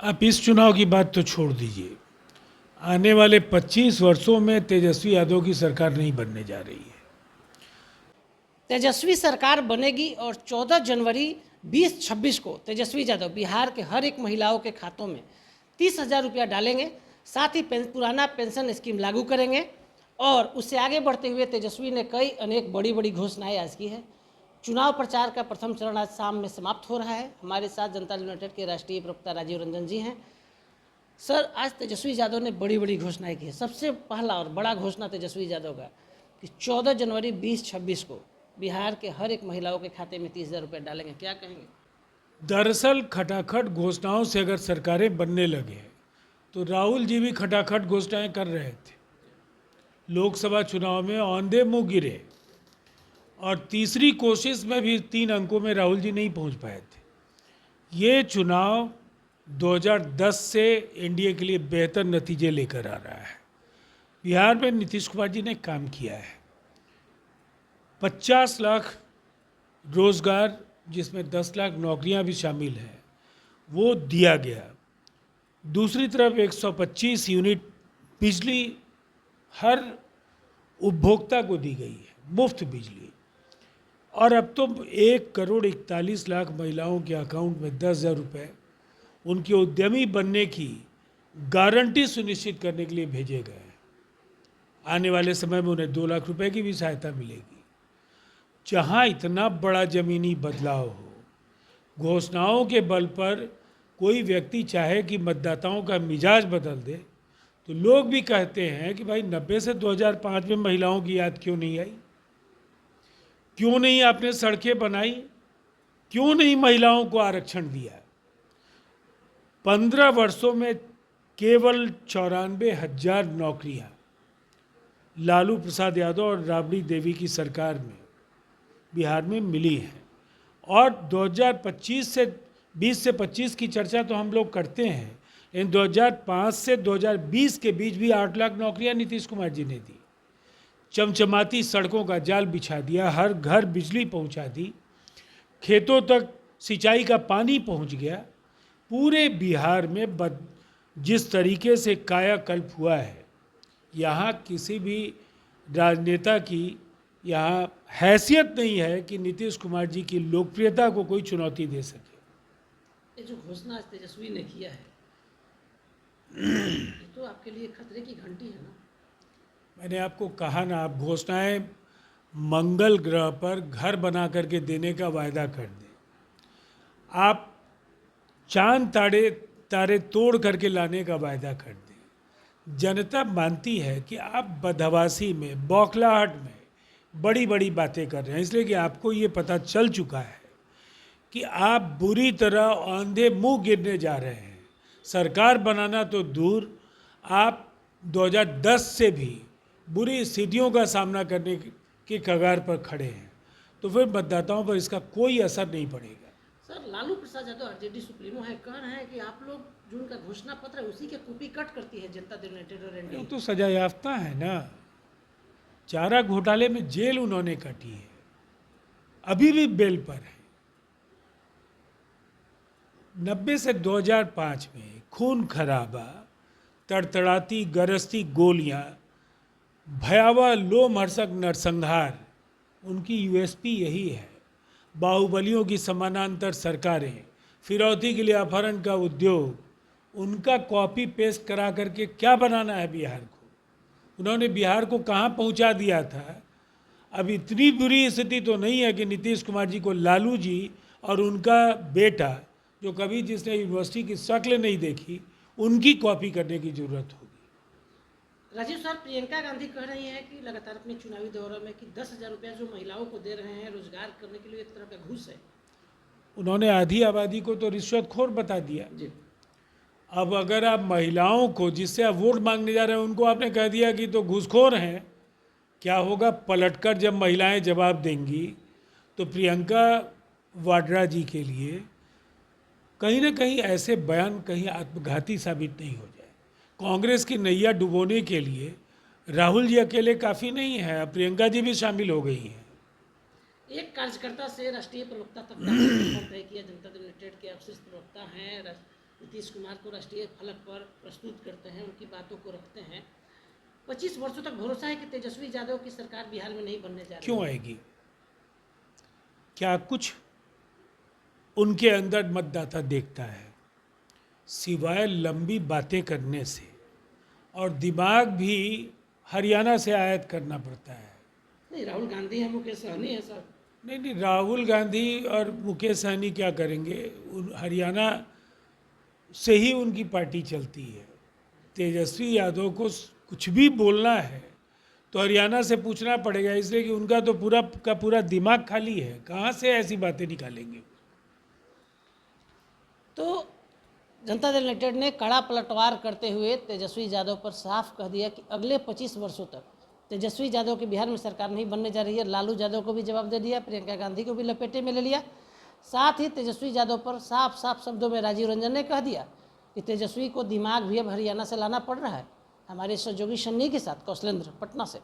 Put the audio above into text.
आप इस चुनाव की बात तो छोड़ दीजिए। आने वाले 25 वर्षों में तेजस्वी यादव की सरकार नहीं बनने जा रही है। तेजस्वी सरकार बनेगी और 14 जनवरी 2026 को तेजस्वी यादव बिहार के हर एक महिलाओं के खातों में 30,000 रुपया डालेंगे। साथ ही पुराना पेंशन स्कीम लागू करेंगे। और उससे आगे बढ़ते हुए तेजस्वी ने कई अनेक बड़ी बड़ी घोषणाएं आज की है। चुनाव प्रचार का प्रथम चरण आज शाम में समाप्त हो रहा है। हमारे साथ जनता यूनाइटेड के राष्ट्रीय प्रवक्ता राजीव रंजन जी हैं। सर, आज तेजस्वी यादव ने बड़ी बड़ी घोषणाएं की है। सबसे पहला और बड़ा घोषणा तेजस्वी यादव का कि 14 जनवरी 2026 को बिहार के हर एक महिलाओं के खाते में 30,000 रुपये डालेंगे। क्या कहेंगे? दरअसल खटाखट घोषणाओं से अगर सरकारें बनने लगे तो राहुल जी भी खटाखट घोषणाएं कर रहे थे। लोकसभा चुनाव में औंधे मुंह गिरे और तीसरी कोशिश में भी 3 अंकों में राहुल जी नहीं पहुंच पाए थे। ये चुनाव 2010 से एनडीए के लिए बेहतर नतीजे लेकर आ रहा है। बिहार में नीतीश कुमार जी ने काम किया है। 50 लाख रोजगार, जिसमें 10 लाख नौकरियां भी शामिल हैं, वो दिया गया। दूसरी तरफ 125 यूनिट बिजली हर उपभोक्ता को दी गई है, मुफ्त बिजली। और अब तो 1,41,00,000 महिलाओं के अकाउंट में 10,000 रुपये उनके उद्यमी बनने की गारंटी सुनिश्चित करने के लिए भेजे गए हैं। आने वाले समय में उन्हें 2 लाख रुपए की भी सहायता मिलेगी। जहाँ इतना बड़ा जमीनी बदलाव हो, घोषणाओं के बल पर कोई व्यक्ति चाहे कि मतदाताओं का मिजाज बदल दे, तो लोग भी कहते हैं कि भाई 90 से 2005 में महिलाओं की याद क्यों नहीं आई, क्यों नहीं आपने सड़कें बनाई, क्यों नहीं महिलाओं को आरक्षण दिया। 15 वर्षों में केवल 94,000 नौकरियां लालू प्रसाद यादव और राबड़ी देवी की सरकार में बिहार में मिली हैं। और 2025 से 20 से 25 की चर्चा तो हम लोग करते हैं, लेकिन 2005 से 2020 के बीच भी 8 लाख नौकरियां नीतीश कुमार जी ने दी। चमचमाती सड़कों का जाल बिछा दिया, हर घर बिजली पहुंचा दी, खेतों तक सिंचाई का पानी पहुंच गया। पूरे बिहार में जिस तरीके से कायाकल्प हुआ है, यहाँ किसी भी राजनेता की यहाँ हैसियत नहीं है कि नीतीश कुमार जी की लोकप्रियता को कोई चुनौती दे सके। ये जो घोषणा तेजस्वी ने किया है, ये तो आपके लिए खतरे की घंटी है ना? मैंने आपको कहा ना, आप घोषणाएं मंगल ग्रह पर घर बना करके देने का वायदा कर दें, आप चांद तारे तारे तोड़ करके लाने का वायदा कर दें। जनता मानती है कि आप बदहवासी में, बौखलाहट में बड़ी बड़ी बातें कर रहे हैं, इसलिए कि आपको ये पता चल चुका है कि आप बुरी तरह औंधे मुंह गिरने जा रहे हैं। सरकार बनाना तो दूर, आप 2010 से भी बुरी स्थितियों का सामना करने के कगार पर खड़े हैं, तो फिर मतदाताओं पर इसका कोई असर नहीं पड़ेगा। Sir, Lalu Prasad Yadav RJD supremo है, कह रहे हैं कि आप लोग जो उनका घोषणा पत्र है उसी के कॉपी कट करती है जनता यूनाइटेड और वो एनडीए। तो सजा याफ्ता है ना। चारा घोटाले में जेल उन्होंने काटी है, अभी भी बेल पर है। 90 से 2005 में खून खराबा, तड़तड़ाती गरजती गोलियां, भयावह लोमहर्षक नरसंहार, उनकी यूएसपी यही है। बाहुबलियों की समानांतर सरकारें, फिरौती के लिए अपहरण का उद्योग, उनका कॉपी पेस्ट करा करके क्या बनाना है बिहार को? उन्होंने बिहार को कहाँ पहुँचा दिया था। अब इतनी बुरी स्थिति तो नहीं है कि नीतीश कुमार जी को लालू जी और उनका बेटा, जो कभी जिसने यूनिवर्सिटी की शक्ल नहीं देखी, उनकी कॉपी करने की जरूरत होगी। राजीव सर, प्रियंका गांधी कह रही हैं कि लगातार अपने चुनावी दौरे में कि 10,000 रुपया जो महिलाओं को दे रहे हैं रोजगार करने के लिए, एक तरह का घूस है। उन्होंने आधी आबादी को तो रिश्वतखोर बता दिया। जी। अब अगर आप महिलाओं को, जिससे आप वोट मांगने जा रहे हैं, उनको आपने कह दिया कि तो घूसखोर हैं, क्या होगा? पलटकर जब महिलाएं जवाब देंगी तो प्रियंका वाड्रा जी के लिए कहीं ना कहीं ऐसे बयान कहीं आत्मघाती साबित नहीं हो जाए। कांग्रेस की नैया डुबोने के लिए राहुल जी अकेले काफ़ी नहीं है, अब प्रियंका जी भी शामिल हो गई हैं। एक कार्यकर्ता से राष्ट्रीय प्रवक्ता तक का सफर तय किया। जनता यूनाइटेड के अब शीर्ष प्रवक्ता हैं नीतीश कुमार को राष्ट्रीय फलक पर प्रस्तुत करते हैं, उनकी बातों को रखते हैं। 25 वर्षों तक भरोसा है कि तेजस्वी यादव की सरकार बिहार में नहीं बनने जा रही। क्यों आएगी? क्या कुछ उनके अंदर मतदाता देखता है सिवाय लंबी बातें करने से? और दिमाग भी हरियाणा से आयात करना पड़ता है। नहीं, राहुल गांधी है, मुकेश सहनी है सर। नहीं, राहुल गांधी और मुकेश सहनी क्या करेंगे? हरियाणा से ही उनकी पार्टी चलती है। तेजस्वी यादव को कुछ भी बोलना है तो हरियाणा से पूछना पड़ेगा, इसलिए कि उनका तो पूरा का पूरा दिमाग खाली है, कहाँ से ऐसी बातें निकालेंगे? तो जनता दल यूनाइटेड ने कड़ा पलटवार करते हुए तेजस्वी यादव पर साफ कह दिया कि अगले 25 वर्षों तक तेजस्वी यादव की बिहार में सरकार नहीं बनने जा रही है। लालू यादव को भी जवाब दे दिया, प्रियंका गांधी को भी लपेटे में ले लिया। साथ ही तेजस्वी यादव पर साफ साफ शब्दों में राजीव रंजन ने कह दिया कि तेजस्वी को दिमाग भी अब हरियाणा से लाना पड़ रहा है। हमारे सहयोगी सन्नी के साथ कौशलेंद्र, पटना से।